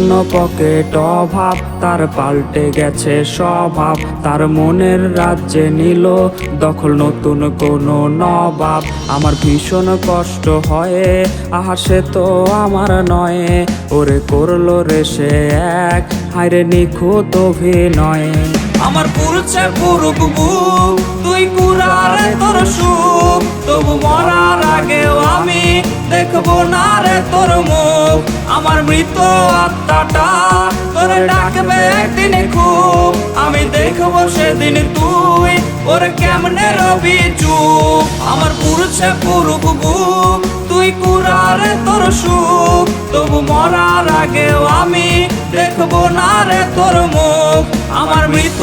শূন্য পকেট অভাব, তার পাল্টে গেছে স্বভাব। তার মনের রাজ্যে নিল দখল নতুন কোনো নবাব। আমার ভীষণ কষ্ট হয়, আহা সে তো আমার নয়। ওরে করলো রে সে এক, হায়রে নিখুঁত অভিনয়। আমার পুরুষে পুরুক বুক, তুই কুরারে তোর সুখ। তবু মরার আগেও আমি দেখবো না রে তোর মুখ। আমার মৃত আত্মাটা তোরে ডাকবে একদিন খুব। আমি দেখবো সেদিন তুই ওরে কেমনে রবি চুপ। আমার পুরুষে পুরুক বুক, তুই কুরারে তোর সুখ। তবু মরার আগেও আমি দেখবো না রে তোর মুখ। আমার মৃত